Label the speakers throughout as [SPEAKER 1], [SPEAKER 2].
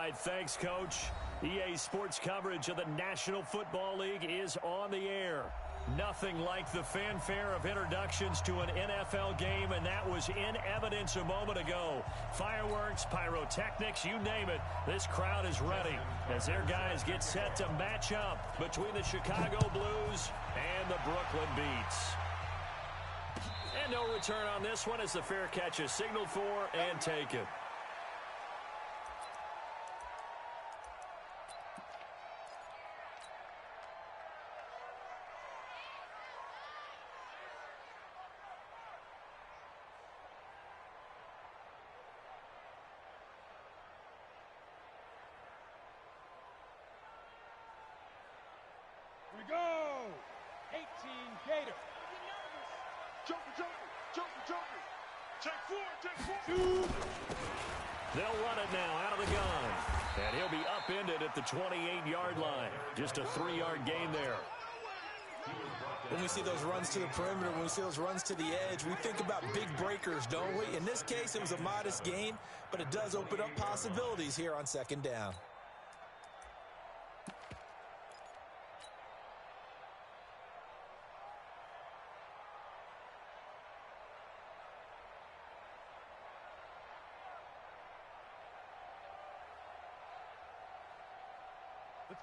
[SPEAKER 1] right, thanks, Coach. EA Sports coverage of the National Football League is on the air. Nothing like the fanfare of introductions to an NFL game, and that was in evidence a moment ago. Fireworks, pyrotechnics, you name it, this crowd is ready as their guys get set to match up between the Chicago Blues and the Brooklyn Beats. And no return on this one as the fair catch is signaled for and taken.
[SPEAKER 2] We go! 18 Gator.
[SPEAKER 3] Joker. Take four.
[SPEAKER 2] Two.
[SPEAKER 1] They'll run it now out of the gun. And he'll be upended at the 28-yard line. Just a 3-yard gain there.
[SPEAKER 4] When we see those runs to the perimeter, when we see those runs to the edge, we think about big breakers, don't we? In this case, it was a modest gain, but it does open up possibilities here on second down.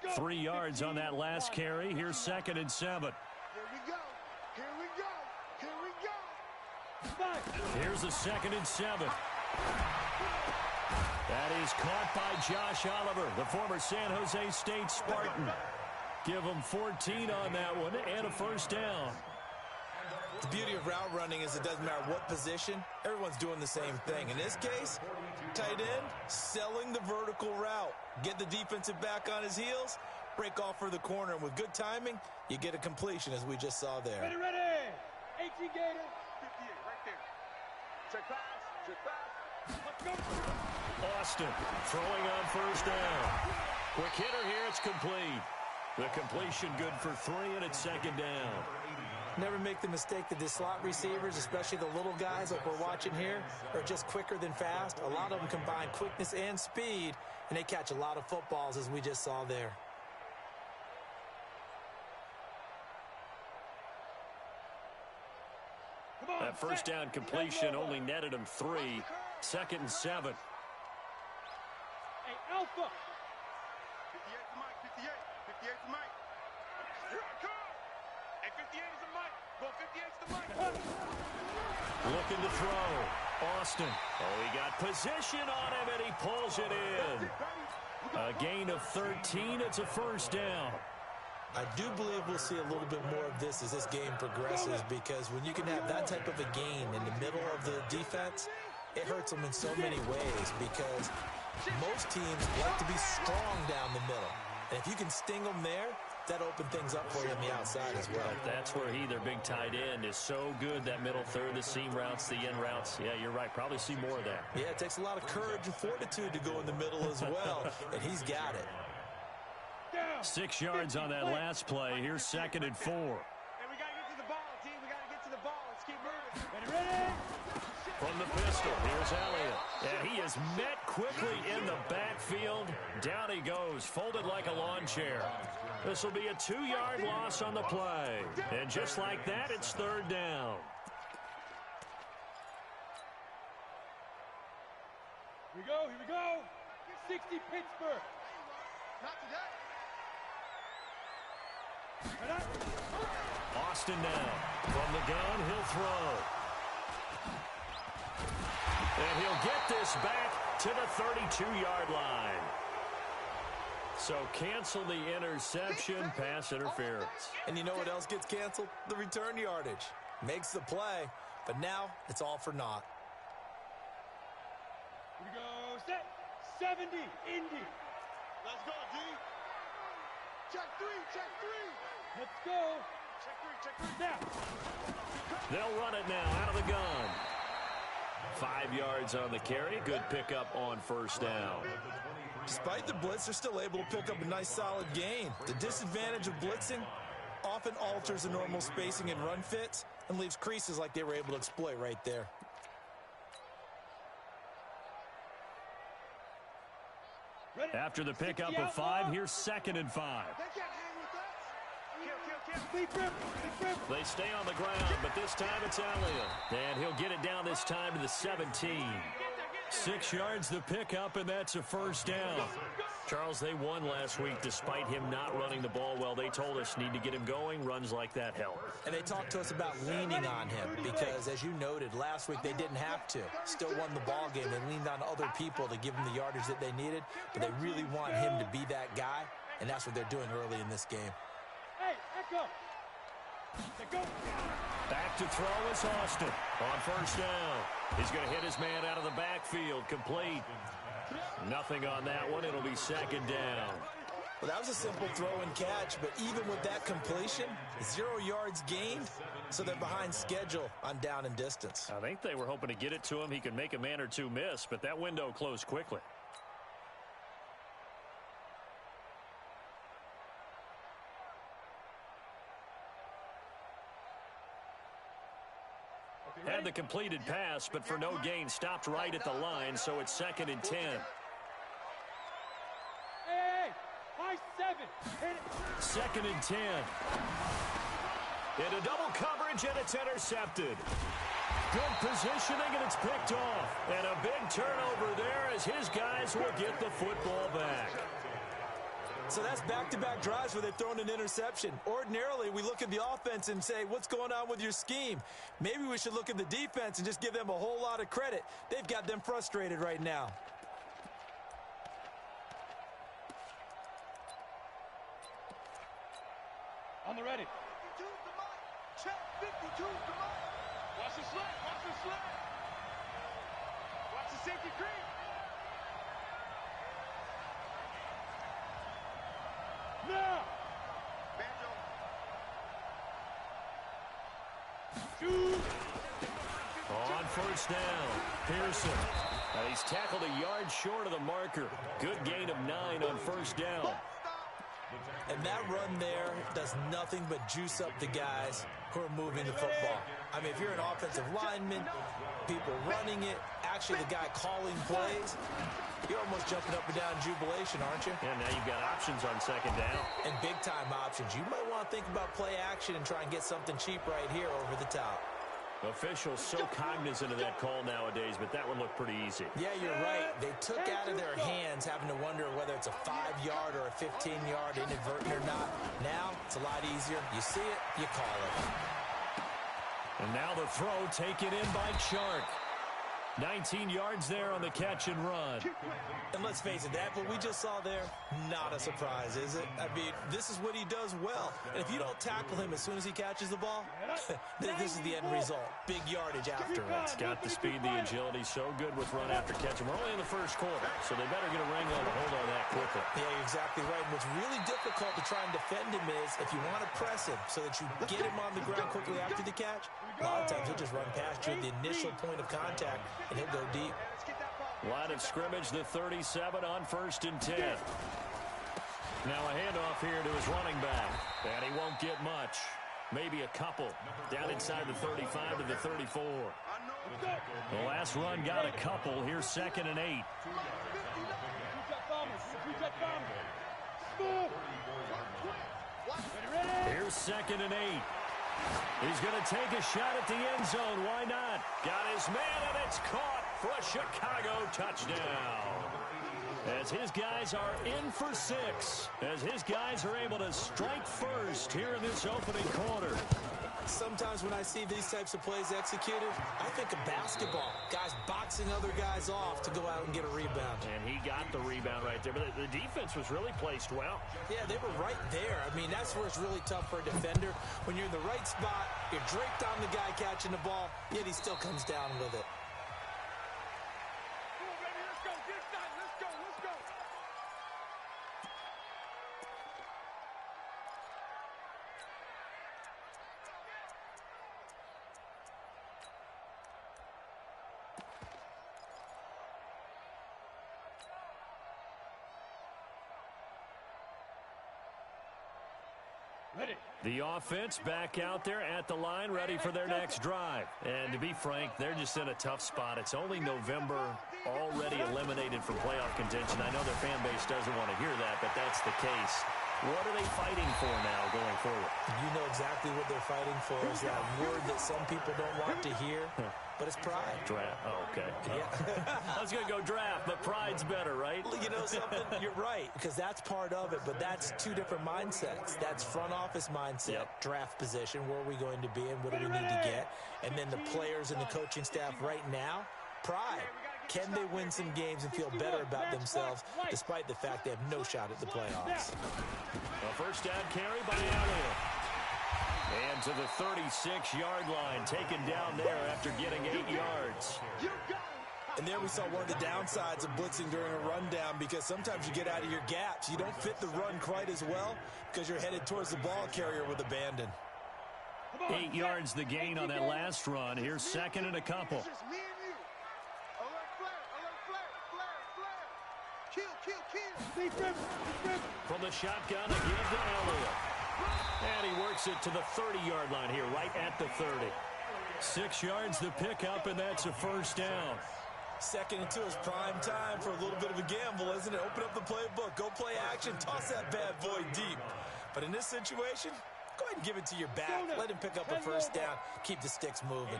[SPEAKER 2] Let's go.
[SPEAKER 1] 3 yards on that last carry. Here's 2nd and 7.
[SPEAKER 3] Here we go.
[SPEAKER 2] Five.
[SPEAKER 1] Here's a 2nd and 7. That is caught by Josh Oliver, the former San Jose State Spartan. Give him 14 on that one and a first down.
[SPEAKER 4] The beauty of route running is it doesn't matter what position, everyone's doing the same thing. In this case, tight end, selling the vertical route. Get the defensive back on his heels, break off for the corner, and with good timing, you get a completion as we just saw there.
[SPEAKER 2] Ready. 18 Gator.
[SPEAKER 3] 58 right there. Check pass.
[SPEAKER 2] Let's go.
[SPEAKER 1] Austin throwing on first down. Quick hitter here, it's complete. The completion good for 3, and it's 2nd down.
[SPEAKER 4] Never make the mistake that the slot receivers, especially the little guys like we're watching here, are just quicker than fast. A lot of them combine quickness and speed, and they catch a lot of footballs as we just saw there.
[SPEAKER 2] Come on.
[SPEAKER 1] That first down completion only netted him 3. 2nd and 7.
[SPEAKER 2] Hey, Alpha.
[SPEAKER 3] 58 to Mike. 58 to Mike. Here I come. Hey, 58 is a Mike. Well, 58 is the Mike.
[SPEAKER 1] Looking to throw. Austin. Oh, he got position on him, and he pulls it in. A gain of 13. It's a first down.
[SPEAKER 4] I do believe we'll see a little bit more of this as this game progresses, because when you can have that type of a gain in the middle of the defense, it hurts them in so many ways, because most teams like to be strong down the middle. And if you can sting them there, that opens things up for you on the outside as well.
[SPEAKER 1] That's where he, their big tight end, is so good, that middle third, the seam routes, the in routes. Yeah, you're right. Probably see more of that.
[SPEAKER 4] Yeah, it takes a lot of courage and fortitude to go in the middle as well, and he's got it.
[SPEAKER 1] 6 yards on that last play. Here's 2nd and 4.
[SPEAKER 3] And we got to get to the ball, team. We got to get to the ball. Let's keep moving.
[SPEAKER 2] Ready.
[SPEAKER 1] From the pistol, here's Elliott. And he is met quickly in the backfield. Down he goes, folded like a lawn chair. This will be a 2-yard loss on the play. And just like that, it's 3rd down.
[SPEAKER 2] Here we go. 60 Pittsburgh.
[SPEAKER 3] Not today.
[SPEAKER 2] Ready.
[SPEAKER 1] Austin now. From the gun, he'll throw. And he'll get this back to the 32-yard line. So cancel the interception, pass interference.
[SPEAKER 4] And you know what else gets canceled? The return yardage. Makes the play, but now it's all for naught.
[SPEAKER 2] Here we go. Set. 70 Indy.
[SPEAKER 3] Let's go, D. Check three.
[SPEAKER 2] Let's go.
[SPEAKER 3] Check three.
[SPEAKER 2] Now.
[SPEAKER 1] They'll run it now out of the gun. 5 yards on the carry. Good pickup on first down.
[SPEAKER 4] Despite the blitz, they're still able to pick up a nice solid gain. The disadvantage of blitzing often alters the normal spacing and run fits and leaves creases like they were able to exploit right there.
[SPEAKER 1] After the pickup of 5, here's 2nd and 5. They stay on the ground, but this time it's Elliott. And he'll get it down this time to the 17. 6 yards the pickup, and that's a first down. Charles, they won last week despite him not running the ball well. They told us need to get him going. Runs like that help.
[SPEAKER 4] And they talked to us about leaning on him because, as you noted, last week they didn't have to. Still won the ball game. They leaned on other people to give them the yardage that they needed, but they really want him to be that guy, and that's what they're doing early in this game.
[SPEAKER 2] Hey, echo.
[SPEAKER 1] Back to throw is Austin on first down. He's going to hit his man out of the backfield. Complete. Nothing on that one. It'll be 2nd down.
[SPEAKER 4] Well, that was a simple throw and catch, but even with that completion, 0 yards gained, so they're behind schedule on down and distance.
[SPEAKER 1] I think they were hoping to get it to him. He could make a man or two miss, but that window closed quickly. Had the completed pass, but for no gain, stopped right at the line, so it's 2nd and 10.
[SPEAKER 2] Hey, high 7. Hit it.
[SPEAKER 1] 2nd and 10. Into double coverage, and it's intercepted. Good positioning, and it's picked off. And a big turnover there as his guys will get the football back.
[SPEAKER 4] So that's back-to-back drives where they've thrown an interception. Ordinarily, we look at the offense and say, what's going on with your scheme? Maybe we should look at the defense and just give them a whole lot of credit. They've got them frustrated right now.
[SPEAKER 2] On the ready.
[SPEAKER 3] 52's the mic. Check 52's the mic.
[SPEAKER 2] Watch the slide. Watch the slide. Watch the safety creep. Now.
[SPEAKER 3] Banjo.
[SPEAKER 2] Shoot.
[SPEAKER 1] On first down, Pearson. He's tackled a yard short of the marker. Good gain of 9 on first down.
[SPEAKER 4] And that run there does nothing but juice up the guys who are moving the football. I mean, if you're an offensive lineman, people running it, actually the guy calling plays, you're almost jumping up and down in jubilation, aren't you?
[SPEAKER 1] And now you've got options on 2nd down.
[SPEAKER 4] And big-time options. You might want to think about play action and try and get something cheap right here over the top.
[SPEAKER 1] Officials so cognizant of that call nowadays, but that one looked pretty easy.
[SPEAKER 4] Yeah, you're right. They took out of their hands having to wonder whether it's a 5-yard or a 15-yard inadvertent or not. Now, it's a lot easier. You see it, you call it.
[SPEAKER 1] And now the throw taken in by Chark. 19 yards there on the catch and run.
[SPEAKER 4] And let's face it, that what we just saw there, not a surprise, is it? I mean, this is what he does well. And if you don't tackle him as soon as he catches the ball, this is the end result. Big yardage afterwards.
[SPEAKER 1] Got the speed, the agility, so good with run after catch. And we're only in the first quarter, so they better get a wrangle to hold on that quickly.
[SPEAKER 4] Yeah, you're exactly right. And what's really difficult to try and defend him is if you want to press him so that you get him on the ground quickly after the catch, a lot of times he'll just run past you at the initial point of contact, and he'll go deep.
[SPEAKER 1] Line of scrimmage, the 37 on 1st and 10. Now a handoff here to his running back. And he won't get much. Maybe a couple. Down inside the 35 to the 34. The last run got a couple. Here's 2nd and 8. Here's 2nd and 8. He's going to take a shot at the end zone. Why not? Got his man, and it's caught for a Chicago touchdown. As his guys are in for 6. As his guys are able to strike first here in this opening quarter.
[SPEAKER 4] Sometimes when I see these types of plays executed, I think of basketball. Guys boxing other guys off to go out and get a rebound.
[SPEAKER 1] And he got the rebound right there. But the defense was really placed well.
[SPEAKER 4] Yeah, they were right there. I mean, that's where it's really tough for a defender. When you're in the right spot, you're draped on the guy catching the ball, yet he still comes down with it.
[SPEAKER 1] The offense back out there at the line, ready for their next drive. And to be frank, they're just in a tough spot. It's only November, already eliminated from playoff contention. I know their fan base doesn't want to hear that, but that's the case. What are they fighting for now going forward?
[SPEAKER 4] You know exactly what they're fighting for. Is that word that some people don't want to hear, but it's pride.
[SPEAKER 1] Draft. Oh, okay.
[SPEAKER 4] Yeah.
[SPEAKER 1] I was going to go draft, but pride's better, right?
[SPEAKER 4] Well, you know something? You're right, because that's part of it, but that's two different mindsets. That's front office mindset, draft position, where are we going to be and what do we need to get? And then the players and the coaching staff right now, pride. Can they win some games and feel better about themselves despite the fact they have no shot at the playoffs?
[SPEAKER 1] A first down carry by Elliott. And to the 36-yard line, taken down there after getting 8 yards.
[SPEAKER 4] And there we saw one of the downsides of blitzing during a rundown, because sometimes you get out of your gaps. You don't fit the run quite as well because you're headed towards the ball carrier with abandon.
[SPEAKER 1] 8 yards the gain on that last run. Here's second and a couple. From the shotgun again to Elliott. And he works it to the 30-yard line here, right at the 30. 6 yards the pickup, and that's a first down.
[SPEAKER 4] Second and 2 is prime time for a little bit of a gamble, isn't it? Open up the playbook, go play action, toss that bad boy deep. But in this situation, go ahead and give it to your back. Let him pick up a first down. Keep the sticks moving.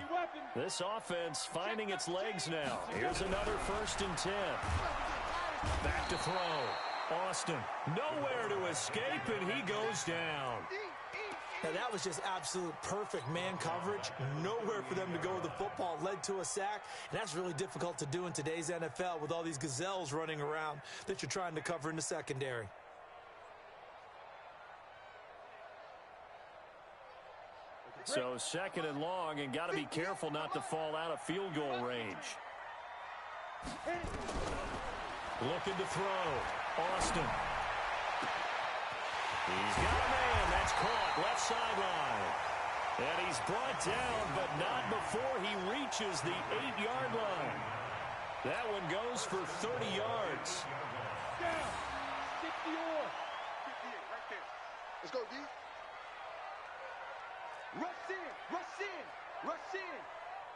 [SPEAKER 1] This offense finding its legs now. Here's another 1st and 10. Back to throw. Austin, nowhere to escape, and he goes down.
[SPEAKER 4] Now, that was just absolute perfect man coverage. Nowhere for them to go with the football. Led to a sack, and that's really difficult to do in today's NFL with all these gazelles running around that you're trying to cover in the secondary.
[SPEAKER 1] So second and long, and got to be careful not to fall out of field goal range. Looking to throw. Austin. He's got a man. That's caught. Left sideline. And he's brought down, but not before he reaches the 8-yard line. That one goes for 30 yards.
[SPEAKER 2] Down. 60 or 58 right there. Let's go, D. Rush in. Rush in. Rush in.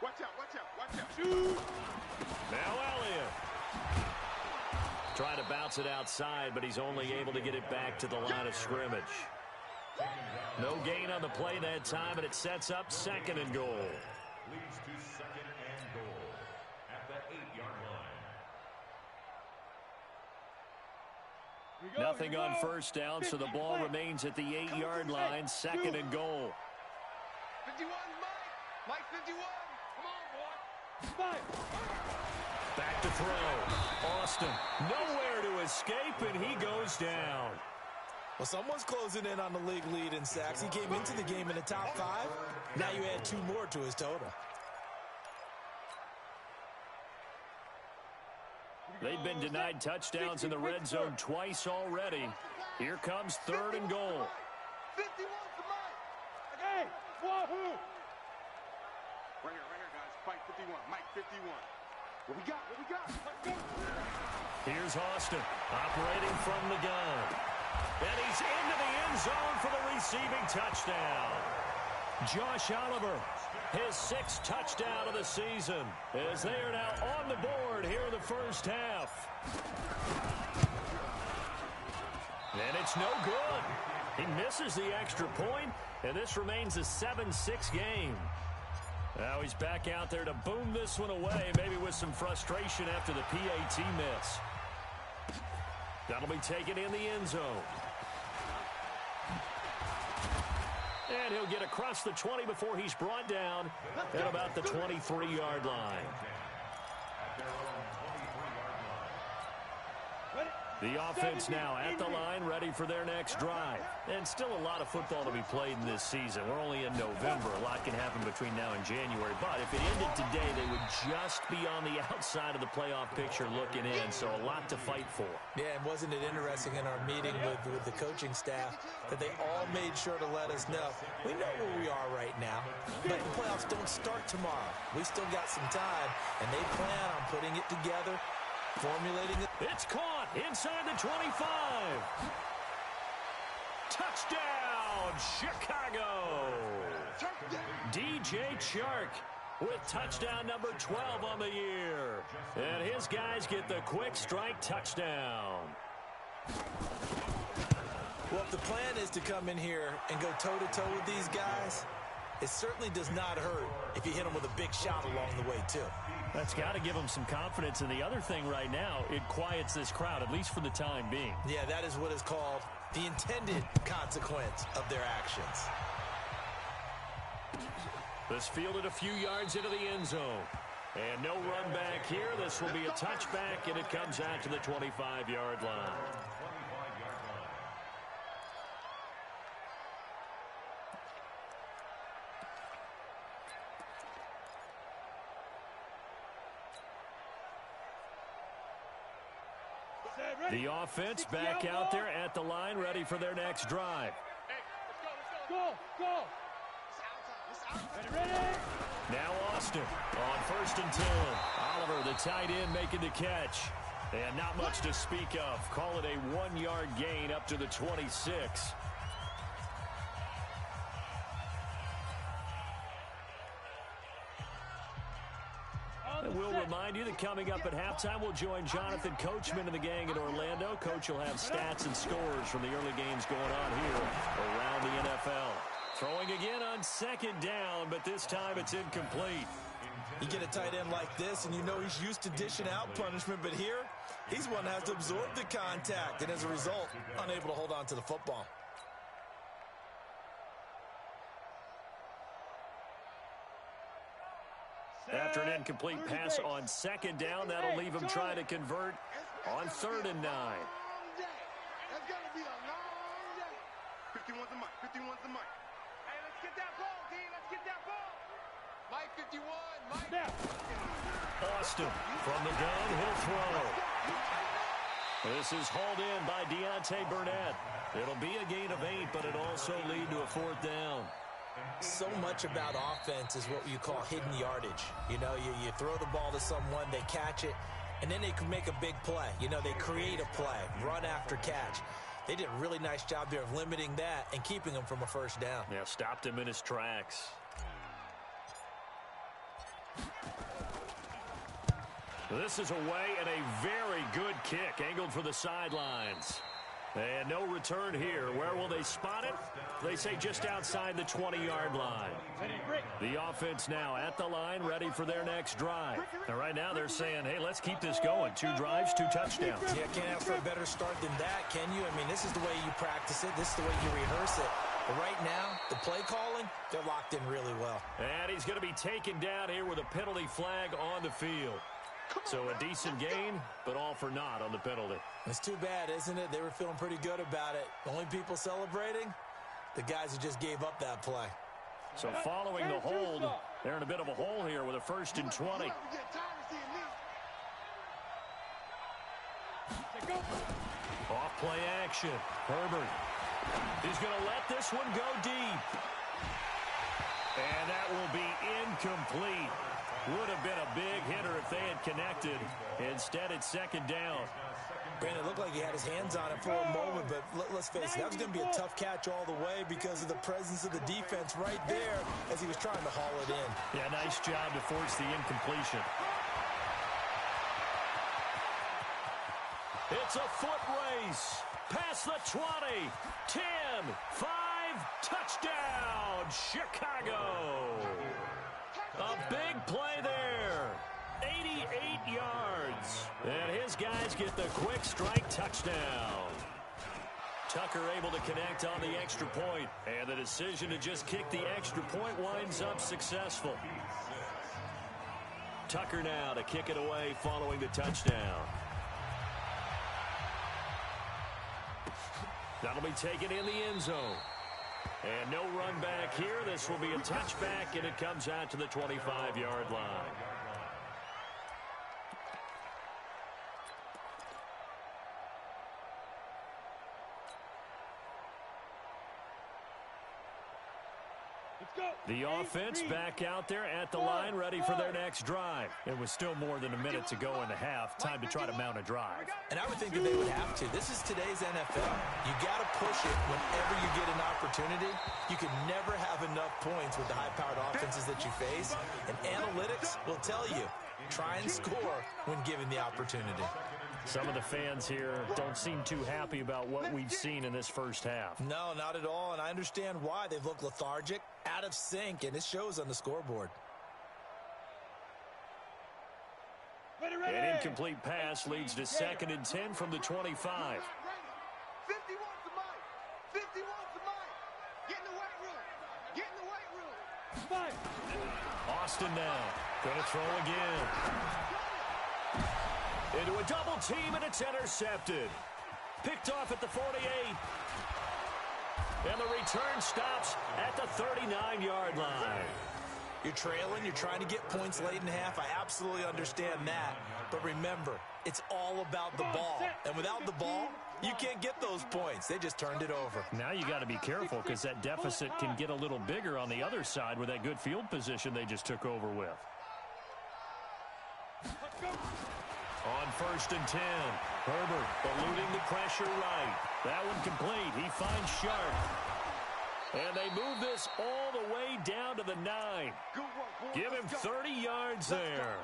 [SPEAKER 2] Watch out. Watch out. Watch out. Shoot.
[SPEAKER 1] Now Elliott. Trying to bounce it outside, but he's only able to get it back to the line of scrimmage. No gain on the play that time, and it sets up second and goal.
[SPEAKER 5] Leads to second and goal at the 8-yard line.
[SPEAKER 1] Nothing on first down, so the ball remains at the 8-yard line, second and goal.
[SPEAKER 2] 51, Mike. Mike 51. Come on, boy.
[SPEAKER 1] Back to throw. Austin, nowhere to escape, and he goes down.
[SPEAKER 4] Well, someone's closing in on the league lead in sacks. He came into the game in the top 5. Now you add 2 more to his total.
[SPEAKER 1] They've been denied touchdowns in the red zone twice already. Here comes third and goal.
[SPEAKER 2] 51 to Mike. Hey, wahoo. Right here, guys. Fight 51. Mike 51. What we got? What we got? Let's go.
[SPEAKER 1] Here's Austin operating from the gun. And he's into the end zone for the receiving touchdown. Josh Oliver, his 6th touchdown of the season, as they are now on the board here in the first half. And it's no good. He misses the extra point, and this remains a 7-6 game. Now he's back out there to boom this one away, maybe with some frustration after the PAT miss. That'll be taken in the end zone. And he'll get across the 20 before he's brought down at about the 23-yard line. The offense now at the line, ready for their next drive. And still a lot of football to be played in this season. We're only in November. A lot can happen between now and January. But if it ended today, they would just be on the outside of the playoff picture looking in. So a lot to fight for.
[SPEAKER 4] Yeah, and wasn't it interesting in our meeting with the coaching staff that they all made sure to let us know, we know where we are right now, but the playoffs don't start tomorrow. We still got some time, and they plan on putting it together, formulating it.
[SPEAKER 1] It's caught inside the 25. Touchdown, Chicago! DJ Chark with touchdown number 12 on the year. And his guys get the quick strike touchdown.
[SPEAKER 4] Well, if the plan is to come in here and go toe-to-toe with these guys, it certainly does not hurt if you hit them with a big shot along the way, too.
[SPEAKER 1] That's got to give them some confidence. And the other thing right now, it quiets this crowd, at least for the time being.
[SPEAKER 4] Yeah, that is what is called the intended consequence of their actions.
[SPEAKER 1] This fielded a few yards into the end zone. And no run back here. This will be a touchback, and it comes out to the 25-yard line. The offense back out there at the line, ready for their next drive.
[SPEAKER 2] Go! Ready!
[SPEAKER 1] Now Austin on 1st and 10. Oliver, the tight end, making the catch. And not much to speak of. Call it a 1-yard gain up to the 26. And we'll remind you that coming up at halftime, we'll join Jonathan Coachman and the gang in Orlando. Coach will have stats and scores from the early games going on here around the NFL. Throwing again on 2nd down, but this time it's incomplete.
[SPEAKER 4] You get a tight end like this, and you know he's used to dishing out punishment, but here, he's one that has to absorb the contact, and as a result, unable to hold on to the football.
[SPEAKER 1] After an incomplete pass on 2nd down, that'll leave him trying to convert on 3rd and 9.
[SPEAKER 2] That's gonna be a long day.
[SPEAKER 3] 51's the mic. 51's the mic. Hey, let's get that ball, D. Let's get that ball. Mike 51. Mike.
[SPEAKER 2] Now.
[SPEAKER 1] Austin from the gun, he'll throw. This is hauled in by Deontay Burnett. It'll be a gain of 8, but it'll also lead to a 4th down.
[SPEAKER 4] So much about offense is what you call hidden yardage. You know, you throw the ball to someone, they catch it, and then they can make a big play. You know, they create a play, run after catch. They did a really nice job there of limiting that and keeping him from a 1st down.
[SPEAKER 1] Yeah, stopped him in his tracks. This is away and a very good kick, angled for the sidelines. And no return here. Where will they spot it? They say just outside the 20-yard line. The offense now at the line, ready for their next drive. And right now they're saying, hey, let's keep this going. 2 drives, 2 touchdowns.
[SPEAKER 4] Yeah, can't ask for a better start than that, can you? I mean, this is the way you practice it. This is the way you rehearse it. But right now, the play calling, they're locked in really well.
[SPEAKER 1] And he's going to be taken down here with a penalty flag on the field. So a decent gain, but all for naught on the penalty.
[SPEAKER 4] It's too bad, isn't it? They were feeling pretty good about it. The only people celebrating, the guys who just gave up that play.
[SPEAKER 1] So following the hold, they're in a bit of a hole here with a 1st and 20. Off play action. Herbert. He's going to let this one go deep. And that will be incomplete. Would have been a big hitter if they had connected. Instead, it's 2nd down.
[SPEAKER 4] Brandon, it looked like he had his hands on it for a moment, but let's face it, that was going to be a tough catch all the way because of the presence of the defense right there as he was trying to haul it in.
[SPEAKER 1] Yeah, nice job to force the incompletion. It's a foot race. Past the 20, 10, 5, touchdown, Chicago. A big play there. 88 yards. And his guys get the quick strike touchdown. Tucker able to connect on the extra point. And the decision to just kick the extra point winds up successful. Tucker now to kick it away following the touchdown. That'll be taken in the end zone. And no run back here. This will be a touchback, and it comes out to the 25-yard line.
[SPEAKER 2] Let's go.
[SPEAKER 1] The offense back out there at the line, ready for their next drive. It was still more than a minute to go in the half. Time to try to mount a drive.
[SPEAKER 4] And I would think that they would have to. This is today's NFL. You got to push it whenever you get an opportunity. You can never have enough points with the high-powered offenses that you face. And analytics will tell you, try and score when given the opportunity.
[SPEAKER 1] Some of the fans here don't seem too happy about what we've seen in this first half.
[SPEAKER 4] No, not at all, and I understand why. They've looked lethargic, out of sync, and it shows on the scoreboard.
[SPEAKER 1] An incomplete pass leads to 2nd and 10 from the 25.
[SPEAKER 2] 51's the mic. 51's the mic. Get in the weight room. Get in the weight room.
[SPEAKER 1] Austin now. Going to throw again. Into a double team, and it's intercepted. Picked off at the 48. And the return stops at the 39-yard line.
[SPEAKER 4] You're trailing, you're trying to get points late in half. I absolutely understand that. But remember, it's all about the ball. And without the ball, you can't get those points. They just turned it over.
[SPEAKER 1] Now you got to be careful because that deficit can get a little bigger on the other side with that good field position they just took over with. On 1st and 10, Herbert eluding the pressure right. That one complete. He finds Sharp. And they move this all the way down to the 9. Give him 30 yards there.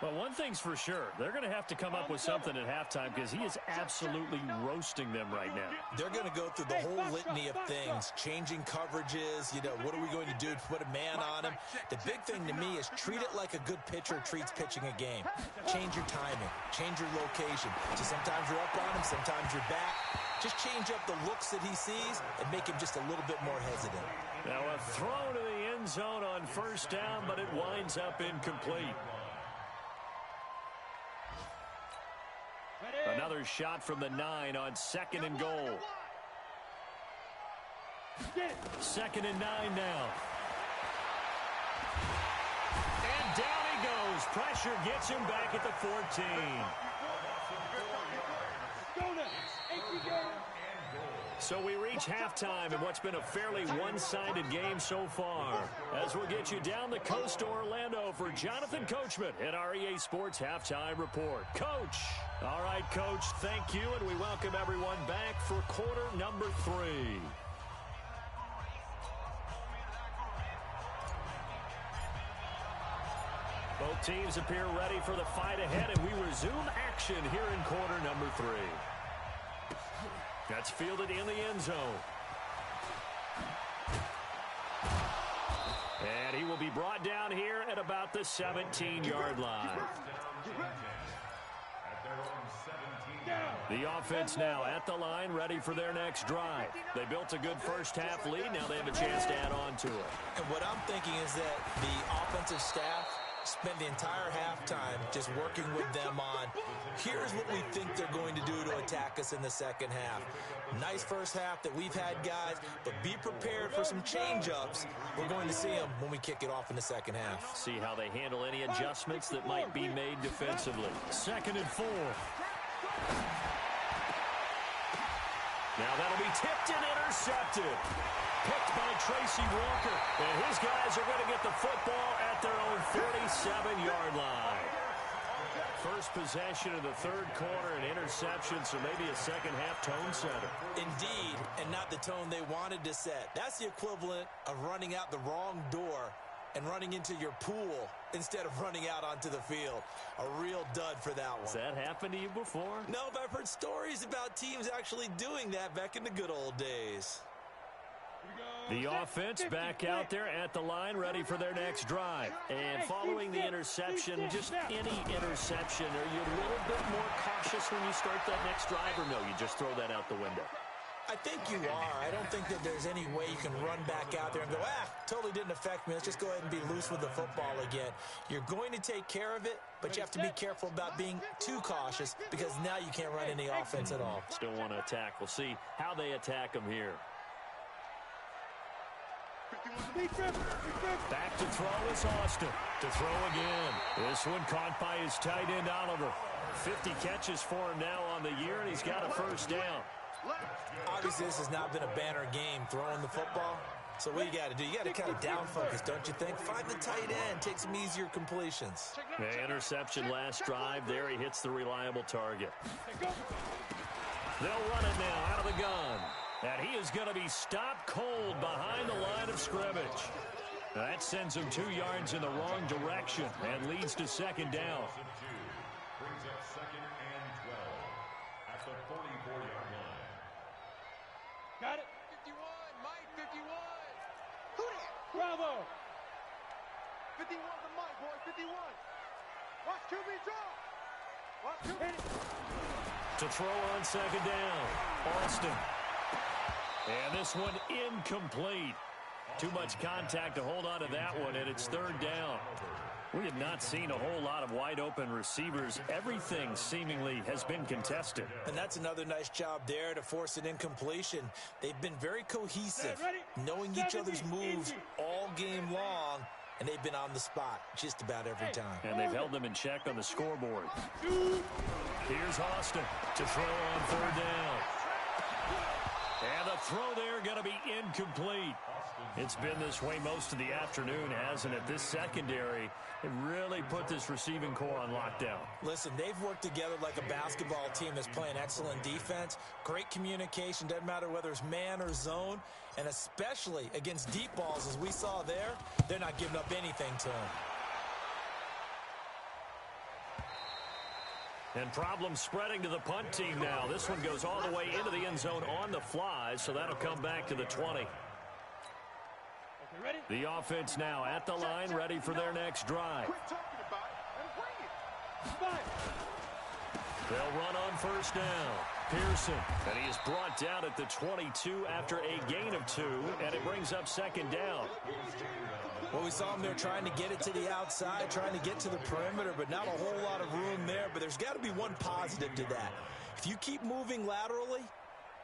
[SPEAKER 1] Well, one thing's for sure. They're going to have to come up with something at halftime because he is absolutely roasting them right now.
[SPEAKER 4] They're going to go through the whole litany of things, changing coverages, what are we going to do to put a man on him? The big thing to me is treat it like a good pitcher treats pitching a game. Change your timing, change your location. So sometimes you're up on him, sometimes you're back. Just change up the looks that he sees and make him just a little bit more hesitant.
[SPEAKER 1] Now a throw to the end zone on 1st down, but it winds up incomplete. Another shot from the 9 on 2nd and goal. 2nd and 9 now. And down he goes. Pressure gets him back at the 14. So we reach halftime in what's been a fairly one-sided game so far. As we'll get you down the coast to Orlando for Jonathan Coachman at our EA Sports Halftime Report. Coach. All right, Coach, thank you, and we welcome everyone back for quarter number 3. Both teams appear ready for the fight ahead, and we resume action here in quarter number 3. That's fielded in the end zone. And he will be brought down here at about the 17-yard line. The offense now at the line, ready for their next drive. They built a good first half lead. Now they have a chance to add on to it.
[SPEAKER 4] And what I'm thinking is that the offensive staff spend the entire halftime just working with them on, here's what we think they're going to do to attack us in the second half. Nice first half that we've had, guys, but be prepared for some change-ups. We're going to see them when we kick it off in the second half.
[SPEAKER 1] See how they handle any adjustments that might be made defensively. 2nd and 4. Now that'll be tipped and intercepted. Picked by Tracy Walker. And his guys are going to get the football at their own 47-yard line. First possession of the third quarter, an interception, so maybe a second-half tone setter.
[SPEAKER 4] Indeed, and not the tone they wanted to set. That's the equivalent of running out the wrong door and running into your pool instead of running out onto the field. A real dud for that one.
[SPEAKER 1] Has that happened to you before?
[SPEAKER 4] No, but I've heard stories about teams actually doing that back in the good old days.
[SPEAKER 1] The offense back out there at the line, ready for their next drive. And following the interception, just any interception, are you a little bit more cautious when you start that next drive, or no, you just throw that out the window?
[SPEAKER 4] I think you are. I don't think that there's any way you can run back out there and go, totally didn't affect me. Let's just go ahead and be loose with the football again. You're going to take care of it, but you have to be careful about being too cautious because now you can't run any offense at all.
[SPEAKER 1] Still want to attack. We'll see how they attack them here. Back to throw is Austin. To throw again. This one caught by his tight end, Oliver. 50 catches for him now on the year, and he's got a first down.
[SPEAKER 4] Obviously, this has not been a banner game throwing the football. So what you got to do? You got to kind of down focus, don't you think? Find the tight end. Take some easier completions.
[SPEAKER 1] The interception last drive. There he hits the reliable target. They'll run it now out of the gun. And he is going to be stopped cold behind the line of scrimmage. That sends him 2 yards in the wrong direction and leads to second down.
[SPEAKER 5] Brings up second and 12 at the 44-yard line.
[SPEAKER 2] Got it.
[SPEAKER 3] 51, Mike, 51.
[SPEAKER 2] Who that? Bravo. 51 to Mike, boy, 51. Watch QB draw. Watch QB. Hit it.
[SPEAKER 1] To throw on second down, Austin. And this one incomplete. Too much contact to hold on to that one, and it's third down. We have not seen a whole lot of wide-open receivers. Everything seemingly has been contested.
[SPEAKER 4] And that's another nice job there to force an incompletion. They've been very cohesive, knowing each other's moves all game long, and they've been on the spot just about every time.
[SPEAKER 1] And they've held them in check on the scoreboard. Here's Austin to throw on third down. And the throw there going to be incomplete. It's been this way most of the afternoon, hasn't it? This secondary, it really put this receiving core on lockdown.
[SPEAKER 4] Listen, they've worked together like a basketball team that's playing excellent defense. Great communication, doesn't matter whether it's man or zone. And especially against deep balls, as we saw there, they're not giving up anything to them.
[SPEAKER 1] And problems spreading to the punt team now. This one goes all the way into the end zone on the fly, so that'll come back to the 20. The offense now at the line, ready for their next drive.
[SPEAKER 3] Quit talking about it and bring it.
[SPEAKER 1] They'll run on first down. Pearson, and he is brought down at the 22 after a gain of 2, and it brings up second down.
[SPEAKER 4] Well, we saw him there trying to get it to the outside, trying to get to the perimeter, but not a whole lot of room there. But there's got to be one positive to that. If you keep moving laterally,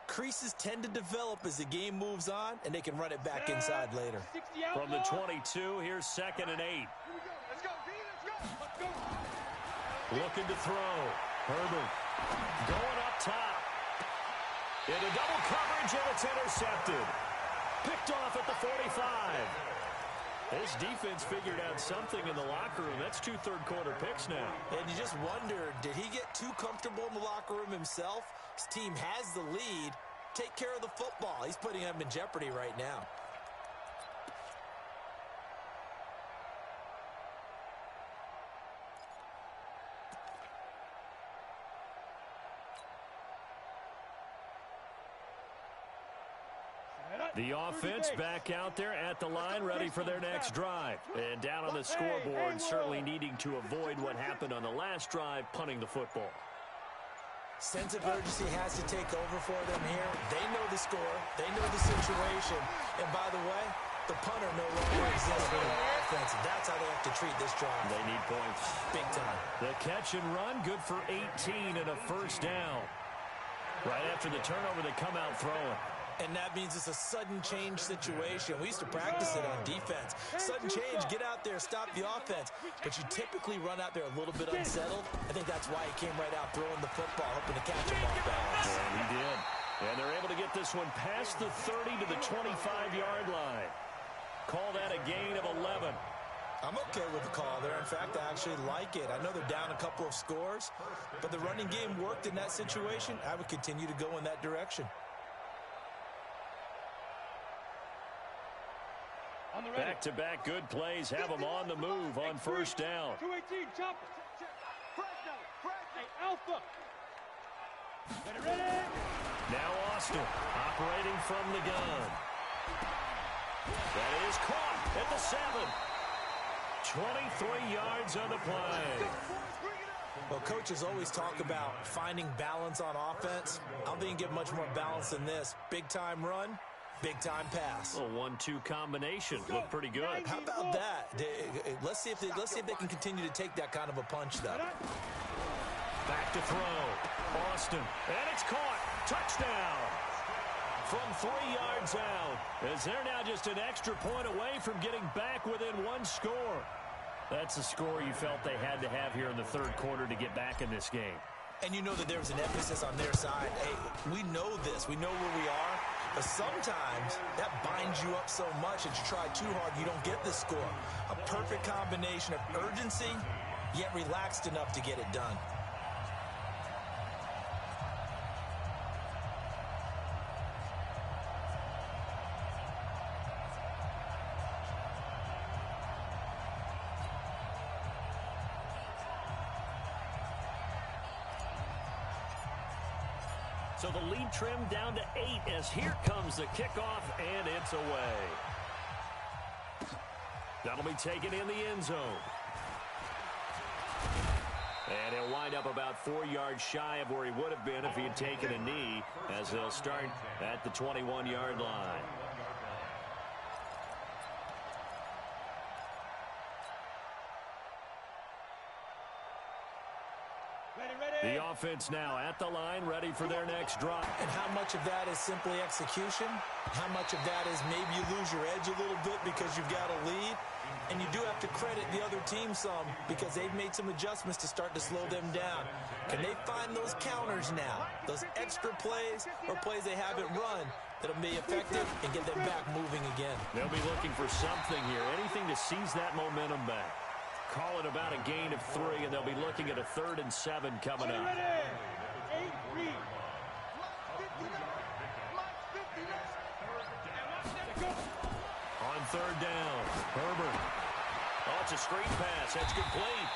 [SPEAKER 4] creases tend to develop as the game moves on, and they can run it back inside later.
[SPEAKER 1] From the 22, here's second and 8.
[SPEAKER 3] Here we go. Let's go, D. Let's go. Let's go.
[SPEAKER 1] Looking to throw. Herbert going up top. Into double coverage, and it's intercepted. Picked off at the 45. This defense figured out something in the locker room. That's 2 third-quarter picks now.
[SPEAKER 4] And you just wonder, did he get too comfortable in the locker room himself? His team has the lead. Take care of the football. He's putting them in jeopardy right now.
[SPEAKER 1] The offense back out there at the line, ready for their next drive. And down on the scoreboard, certainly needing to avoid what happened on the last drive, punting the football.
[SPEAKER 4] Sense of urgency has to take over for them here. They know the score. They know the situation. And by the way, the punter no longer exists for the offense. That's how they have to treat this drive.
[SPEAKER 1] They need points.
[SPEAKER 4] Big time.
[SPEAKER 1] The catch and run, good for 18 and a first down. Right after the turnover, they come out throwing.
[SPEAKER 4] And that means it's a sudden change situation. We used to practice it on defense. Sudden change, get out there, stop the offense. But you typically run out there a little bit unsettled. I think that's why he came right out throwing the football, hoping to catch him off balance.
[SPEAKER 1] Yeah, he did. And they're able to get this one past the 30 to the 25-yard line. Call that a gain of 11.
[SPEAKER 4] I'm okay with the call there. In fact, I actually like it. I know they're down a couple of scores, but the running game worked in that situation. I would continue to go in that direction.
[SPEAKER 1] Back-to-back good plays have them on the move on first down.
[SPEAKER 2] 218, chopper. Fresno. Hey, Alpha. Ready.
[SPEAKER 1] Now Austin operating from the gun. That is caught at the 7. 23 yards on the play.
[SPEAKER 4] Well, coaches always talk about finding balance on offense. I don't think you get much more balance than this. Big-time run. Big-time pass.
[SPEAKER 1] A 1-2 combination. Looked pretty good.
[SPEAKER 4] How about that? Let's see if they can continue to take that kind of a punch, though.
[SPEAKER 1] Back to throw. Austin. And it's caught. Touchdown. From 3 yards out. As they're now just an extra point away from getting back within 1 score. That's the score you felt they had to have here in the third quarter to get back in this game.
[SPEAKER 4] And you know that there was an emphasis on their side. Hey, we know this. We know where we are. But sometimes that binds you up so much that you try too hard, you don't get the score. A perfect combination of urgency, yet relaxed enough to get it done.
[SPEAKER 1] So the lead trimmed down to 8 as here comes the kickoff, and it's away. That'll be taken in the end zone. And he'll wind up about 4 yards shy of where he would have been if he had taken a knee, as they'll start at the 21-yard line. The offense now at the line, ready for their next drive.
[SPEAKER 4] And how much of that is simply execution? How much of that is maybe you lose your edge a little bit because you've got a lead? And you do have to credit the other team some because they've made some adjustments to start to slow them down. Can they find those counters now, those extra plays or plays they haven't run that'll be effective and get them back moving again?
[SPEAKER 1] They'll be looking for something here, anything to seize that momentum back. Call it about a gain of 3, and they'll be looking at a 3rd and 7 coming up. On 3rd down, Herbert. Oh, it's a screen pass. That's complete.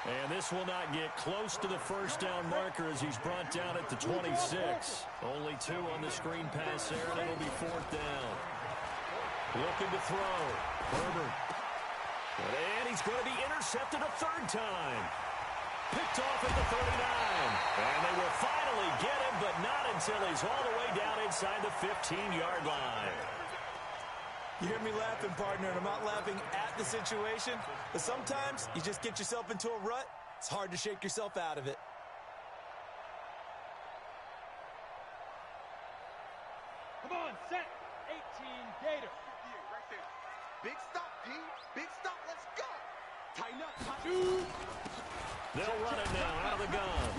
[SPEAKER 1] And this will not get close to the first down marker as he's brought down at the 26. Only 2 on the screen pass there, and it'll be 4th down. Looking to throw. Herbert. And he's going to be intercepted a 3rd time. Picked off at the 39. And they will finally get him, but not until he's all the way down inside the 15-yard line.
[SPEAKER 4] You hear me laughing, partner, and I'm not laughing at the situation, but sometimes you just get yourself into a rut. It's hard to shake yourself out of it.
[SPEAKER 2] Come on, set. 18, Gator.
[SPEAKER 3] Right there. Big stop, D. Big stop. Let's go. Tighten up.
[SPEAKER 1] They'll run it now out of the gun.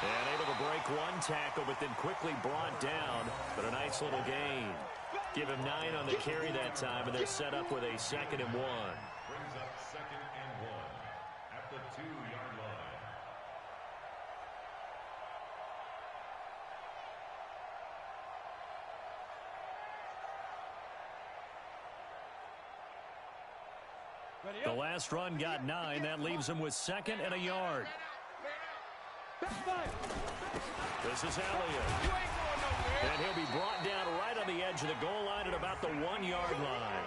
[SPEAKER 1] And able to break one tackle, but then quickly brought down. But a nice little gain. Give him 9 on the carry that time, and they're set up with a 2nd and 1.
[SPEAKER 5] Brings up 2nd and 1 at the 2-yard line.
[SPEAKER 1] The last run got 9. That leaves him with 2nd and a yard. This is Elliott. And he'll be brought down right on the edge of the goal line at about the 1-yard line.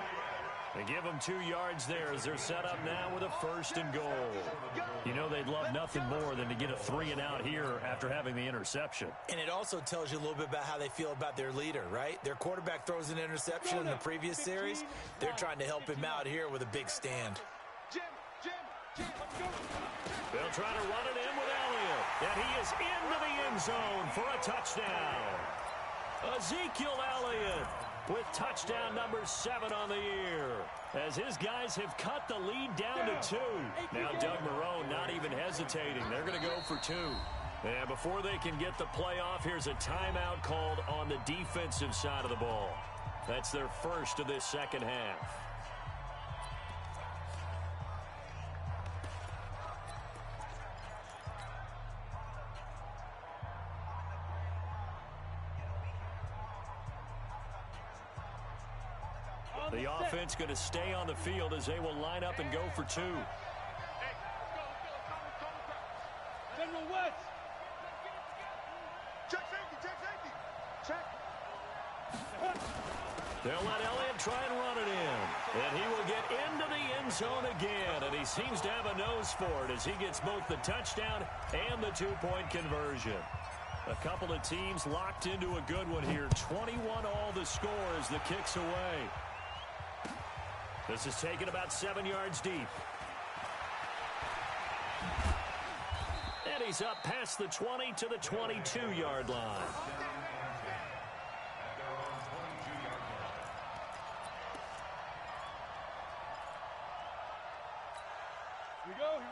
[SPEAKER 1] They give him 2 yards there as they're set up now with a 1st and goal. You know they'd love nothing more than to get a 3-and-out here after having the interception.
[SPEAKER 4] And it also tells you a little bit about how they feel about their leader, right? Their quarterback throws an interception in the previous series. They're trying to help him out here with a big stand.
[SPEAKER 1] They'll try to run it in with Elliott. And he is into the end zone for a touchdown. Ezekiel Elliott with touchdown number 7 on the year, as his guys have cut the lead down to 2. Now Doug Marrone not even hesitating. They're going to go for 2. And before they can get the play off, here's a timeout called on the defensive side of the ball. That's their first of this second half. The offense going to stay on the field as they will line up and go for 2.
[SPEAKER 2] General West.
[SPEAKER 3] Check safety. Check.
[SPEAKER 1] They'll let Elliott try and run it in. And he will get into the end zone again. And he seems to have a nose for it as he gets both the touchdown and the 2-point conversion. A couple of teams locked into a good one here. 21 all the score as the kick's away. This is taken about 7 yards deep. And he's up past the 20 to the 22-yard line.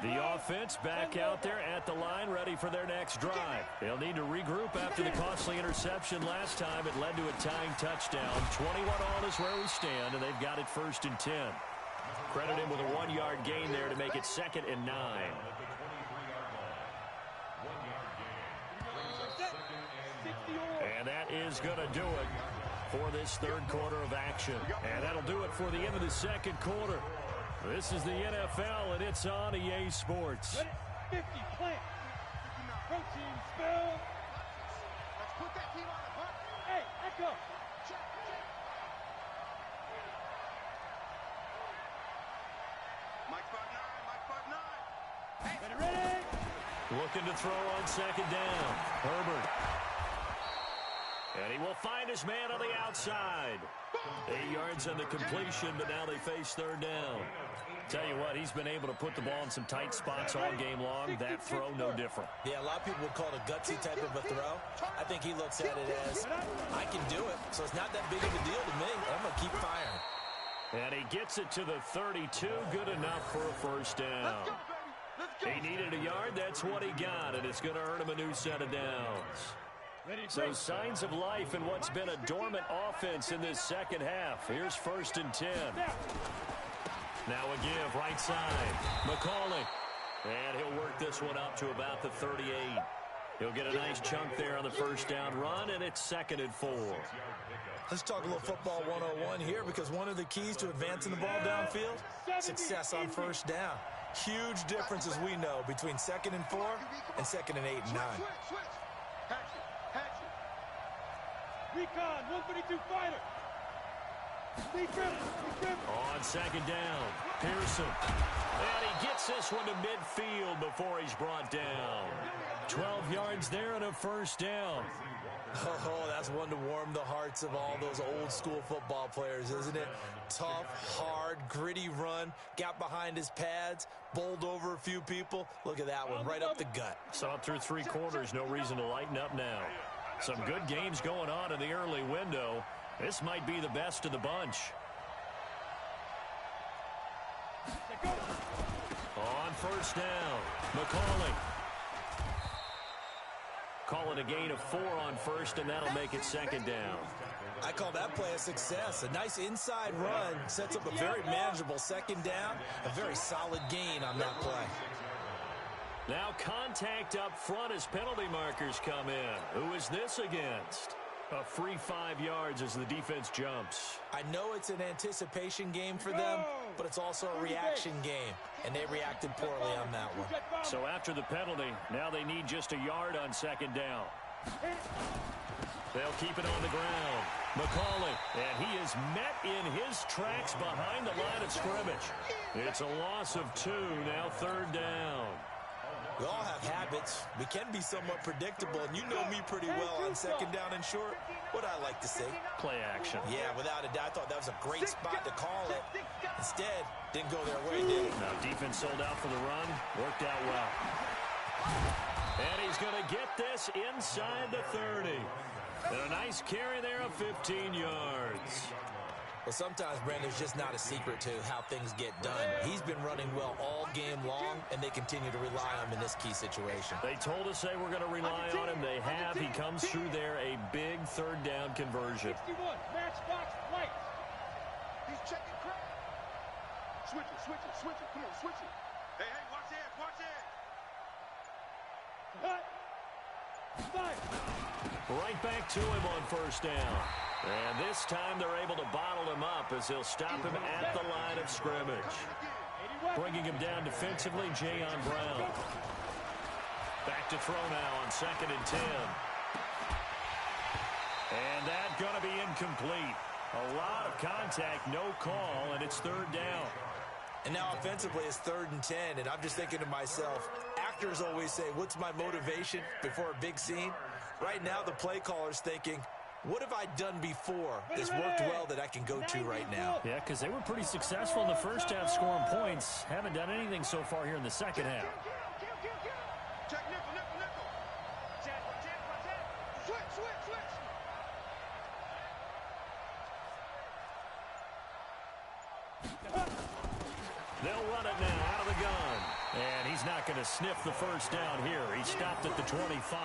[SPEAKER 1] The offense back out there at the line, ready for their next drive. They'll need to regroup after the costly interception last time. It led to a tying touchdown. 21 all is where we stand, and they've got it 1st and 10. Credit him with a 1-yard gain there to make it 2nd and 9. And that is going to do it for this 3rd quarter of action. And that'll do it for the end of the 2nd quarter. This is the NFL, and it's on EA Sports.
[SPEAKER 2] 50, plant. Protein spell. Let's put that team on the hunt. Hey, echo. Check.
[SPEAKER 3] Mike 5'9", Mike 5'9".
[SPEAKER 2] Ready?
[SPEAKER 1] Looking to throw on 2nd down. Herbert. And he will find his man on the outside. 8 yards on the completion, but now they face 3rd down. Tell you what, he's been able to put the ball in some tight spots all game long. That throw, no different.
[SPEAKER 4] Yeah, a lot of people would call it a gutsy type of a throw. I think he looks at it as, I can do it, so it's not that big of a deal to me. I'm going to keep firing.
[SPEAKER 1] And he gets it to the 32. Good enough for a 1st down. He needed a yard. That's what he got, and it's going to earn him a new set of downs. So signs of life in what's been a dormant offense in this 2nd half. Here's 1st and 10. Now a give, right side. McCauley. And he'll work this one up to about the 38. He'll get a nice chunk there on the 1st down run, and it's 2nd and 4.
[SPEAKER 4] Let's talk a little football 101 here, because one of the keys to advancing the ball downfield, success on 1st down. Huge difference, as we know, between 2nd and 4 and 2nd and 8 and 9.
[SPEAKER 2] Recon, 152 fighter.
[SPEAKER 1] On 2nd down, Pearson. And he gets this one to midfield before he's brought down. 12 yards there and a 1st down.
[SPEAKER 4] Oh, that's one to warm the hearts of all those old school football players, isn't it? Tough, hard, gritty run, got behind his pads, bowled over a few people. Look at that one, right up the gut.
[SPEAKER 1] Saw through 3 quarters, no reason to lighten up now. Some good games going on in the early window. This might be the best of the bunch. On 1st down, McCauley. Call it a gain of 4 on 1st, and that'll make it 2nd down.
[SPEAKER 4] I call that play a success. A nice inside run sets up a very manageable 2nd down. A very solid gain on that play.
[SPEAKER 1] Now contact up front as penalty markers come in. Who is this against? A free 5 yards as the defense jumps.
[SPEAKER 4] I know it's an anticipation game for them, but it's also a reaction game, and they reacted poorly on that one.
[SPEAKER 1] So after the penalty, now they need just a yard on 2nd down. They'll keep it on the ground. McCauley, and he is met in his tracks behind the line of scrimmage. It's a loss of 2, now 3rd down.
[SPEAKER 4] We all have habits. We can be somewhat predictable, and you know me pretty well on 2nd down and short. What I like to see.
[SPEAKER 1] Play action.
[SPEAKER 4] Yeah, without a doubt. I thought that was a great spot to call it. Instead, didn't go their way, did it?
[SPEAKER 1] Now defense sold out for the run. Worked out well. And he's going to get this inside the 30. And a nice carry there of 15 yards.
[SPEAKER 4] Well, sometimes, Brandon, there's just not a secret to how things get done. He's been running well all game long, and they continue to rely on him in this key situation.
[SPEAKER 1] They told us they were going to rely on him. They have. He comes through there, a big 3rd down conversion.
[SPEAKER 2] 61, matchbox light.
[SPEAKER 3] He's checking crap. Switch it. Come on, switch it. Hey, watch it.
[SPEAKER 2] Fire.
[SPEAKER 1] Right back to him on 1st down. And this time they're able to bottle him up as they'll stop him at the line of scrimmage. Bringing him down defensively, Jayon Brown. Back to throw now on 2nd and 10. And that's going to be incomplete. A lot of contact, no call, and it's 3rd down.
[SPEAKER 4] And now offensively it's 3rd and 10, and I'm just thinking to myself, actors always say, what's my motivation before a big scene? Right now the play caller's thinking, what have I done before that's worked well that I can go to right now?
[SPEAKER 1] Yeah, because they were pretty successful in the 1st half scoring points. Haven't done anything so far here in the 2nd half.
[SPEAKER 3] Check nickel. Switch.
[SPEAKER 1] They'll run it now out of the gun. And he's not going to sniff the first down here. He stopped at the 25.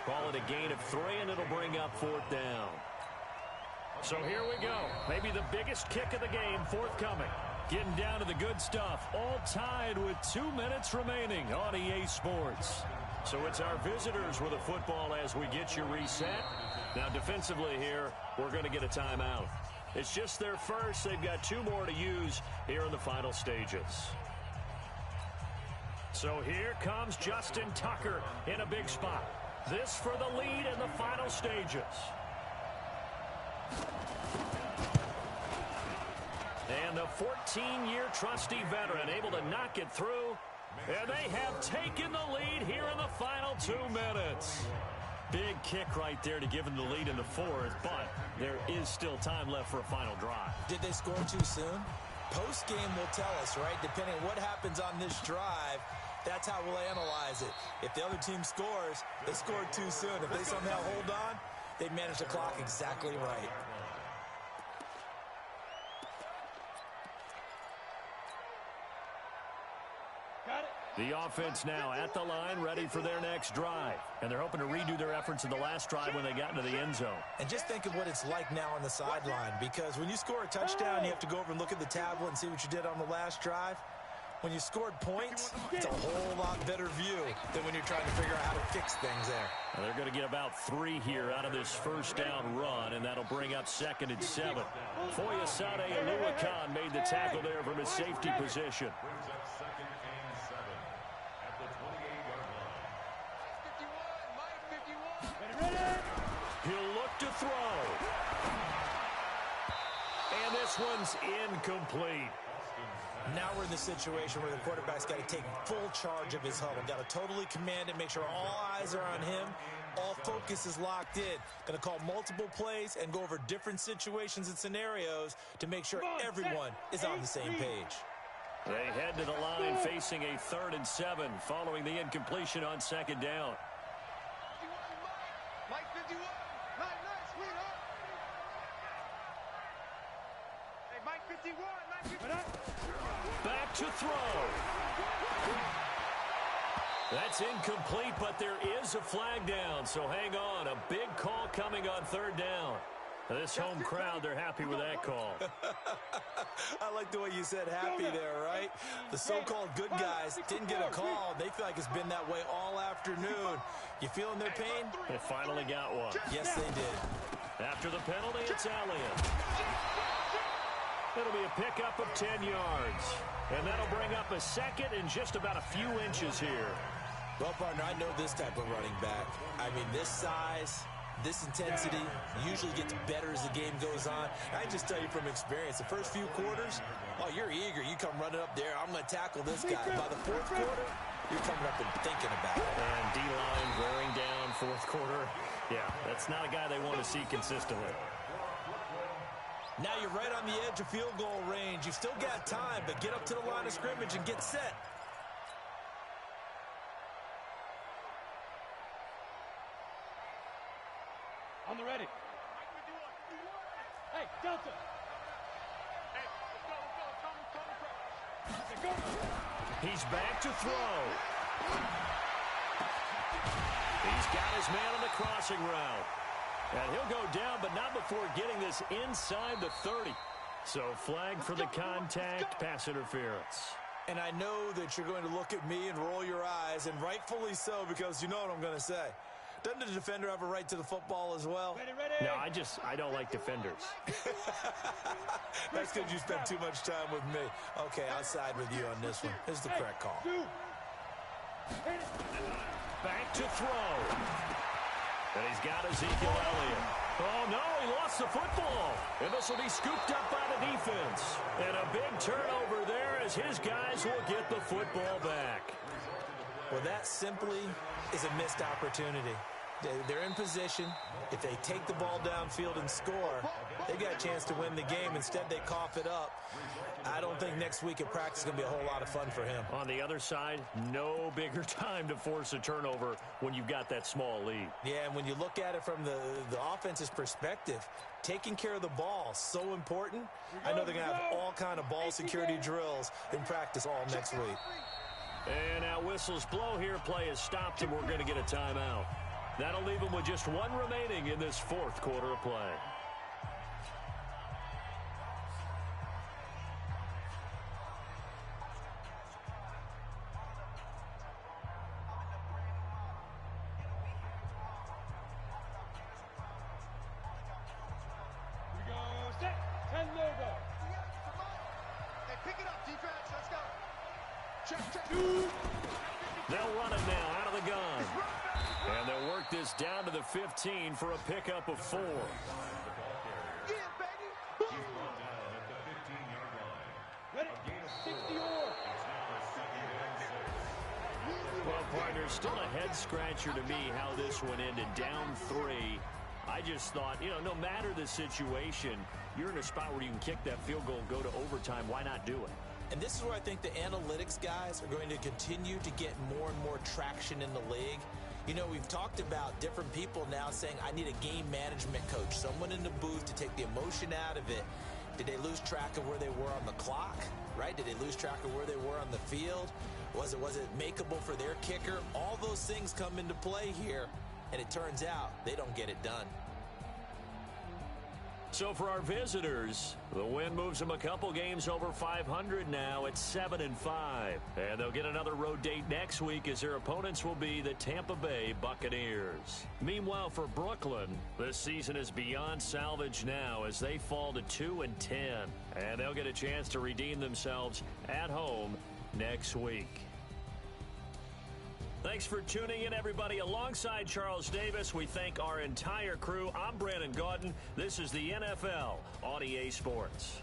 [SPEAKER 1] Call it a gain of 3, and it'll bring up 4th down. So here we go. Maybe the biggest kick of the game forthcoming. Getting down to the good stuff. All tied with 2 minutes remaining on EA Sports. So it's our visitors with a football as we get you reset. Now defensively here, we're going to get a timeout. It's just their first. They've got 2 more to use here in the final stages. So here comes Justin Tucker in a big spot. This for the lead in the final stages. And the 14-year trusty veteran able to knock it through. And they have taken the lead here in the final 2 minutes. Big kick right there to give them the lead in the 4th, but there is still time left for a final drive.
[SPEAKER 4] Did they score too soon? Post-game will tell us, right? Depending on what happens on this drive, that's how we'll analyze it. If the other team scores, they scored too soon. If they somehow hold on, they manage the clock exactly right.
[SPEAKER 1] The offense now at the line, ready for their next drive. And they're hoping to redo their efforts in the last drive when they got into the end zone.
[SPEAKER 4] And just think of what it's like now on the sideline, because when you score a touchdown, you have to go over and look at the tablet and see what you did on the last drive. When you scored points, it's a whole lot better view than when you're trying to figure out how to fix things there.
[SPEAKER 1] Now they're going to get about 3 here out of this first down run, and that'll bring up 2nd and 7. Foyesade Oluwakan made the tackle there from his safety position.
[SPEAKER 5] Brings up 2nd and 7 at the 28-yard line.
[SPEAKER 1] He'll look to throw. And this one's incomplete.
[SPEAKER 4] Now we're in the situation where the quarterback's got to take full charge of his huddle. Got to totally command it, make sure all eyes are on him. All focus is locked in. Going to call multiple plays and go over different situations and scenarios to make sure everyone is on the same page.
[SPEAKER 1] They head to the line facing a 3rd and 7 following the incompletion on 2nd down.
[SPEAKER 3] Mike 51. Nice, sweetheart. Hey, Mike 51. Mike 51.
[SPEAKER 1] Back to throw. That's incomplete, but there is a flag down, so hang on. A big call coming on 3rd down. This home crowd, they're happy with that call.
[SPEAKER 4] I like the way you said happy there, right? The so-called good guys didn't get a call. They feel like it's been that way all afternoon. You feeling their pain?
[SPEAKER 1] They finally got one.
[SPEAKER 4] Yes, they did.
[SPEAKER 1] After the penalty, it's Elliott. It'll be a pickup of 10 yards. And that'll bring up a 2nd and just about a few inches here.
[SPEAKER 4] Well, partner, I know this type of running back. I mean, this size, this intensity usually gets better as the game goes on. I can just tell you from experience, the first few quarters, oh, you're eager. You come running up there, I'm going to tackle this guy. By the 4th quarter, you're coming up and thinking about it.
[SPEAKER 1] And D-line wearing down 4th quarter. Yeah, that's not a guy they want to see consistently.
[SPEAKER 4] Now you're right on the edge of field goal range. You've still got time, but get up to the line of scrimmage and get set.
[SPEAKER 2] On the ready. Hey, Delta.
[SPEAKER 3] Hey, let's go.
[SPEAKER 1] He's back to throw. He's got his man on the crossing route. And he'll go down, but not before getting this inside the 30. So flag for the contact, pass interference.
[SPEAKER 4] And I know that you're going to look at me and roll your eyes, and rightfully so, because you know what I'm going to say. Doesn't the defender have a right to the football as well?
[SPEAKER 1] No, I don't like defenders.
[SPEAKER 4] That's because you spent too much time with me. Okay, I'll side with you on this one. This is the correct call.
[SPEAKER 1] Back to throw. And he's got Ezekiel Elliott. Oh, no, he lost the football. And this will be scooped up by the defense. And a big turnover there as his guys will get the football back.
[SPEAKER 4] Well, that simply is a missed opportunity. They're in position. If they take the ball downfield and score, they've got a chance to win the game. Instead, they cough it up. I don't think next week at practice is going to be a whole lot of fun for him.
[SPEAKER 1] On the other side, no bigger time to force a turnover when you've got that small lead.
[SPEAKER 4] Yeah, and when you look at it from the offense's perspective, taking care of the ball is so important. I know they're going to have all kind of ball security drills in practice all next week.
[SPEAKER 1] And now whistles blow here. Play is stopped, and we're going to get a timeout. That'll leave them with just one remaining in this fourth quarter of play. They'll run it now out of the gun. And they'll work this down to the 15 for a pickup of 4. Well, partner, still a head-scratcher to me how this one ended. Down 3. I just thought, no matter the situation, you're in a spot where you can kick that field goal and go to overtime. Why not do it?
[SPEAKER 4] And this is where I think the analytics guys are going to continue to get more and more traction in the league. We've talked about different people now saying, I need a game management coach, someone in the booth to take the emotion out of it. Did they lose track of where they were on the clock, right? Did they lose track of where they were on the field? Was it makeable for their kicker? All those things come into play here, and it turns out they don't get it done.
[SPEAKER 1] So for our visitors, the win moves them a couple games over 500 now at 7-5. And they'll get another road date next week as their opponents will be the Tampa Bay Buccaneers. Meanwhile, for Brooklyn, this season is beyond salvage now as they fall to 2-10. And they'll get a chance to redeem themselves at home next week. Thanks for tuning in, everybody. Alongside Charles Davis, we thank our entire crew. I'm Brandon Gaudin. This is the NFL on EA Sports.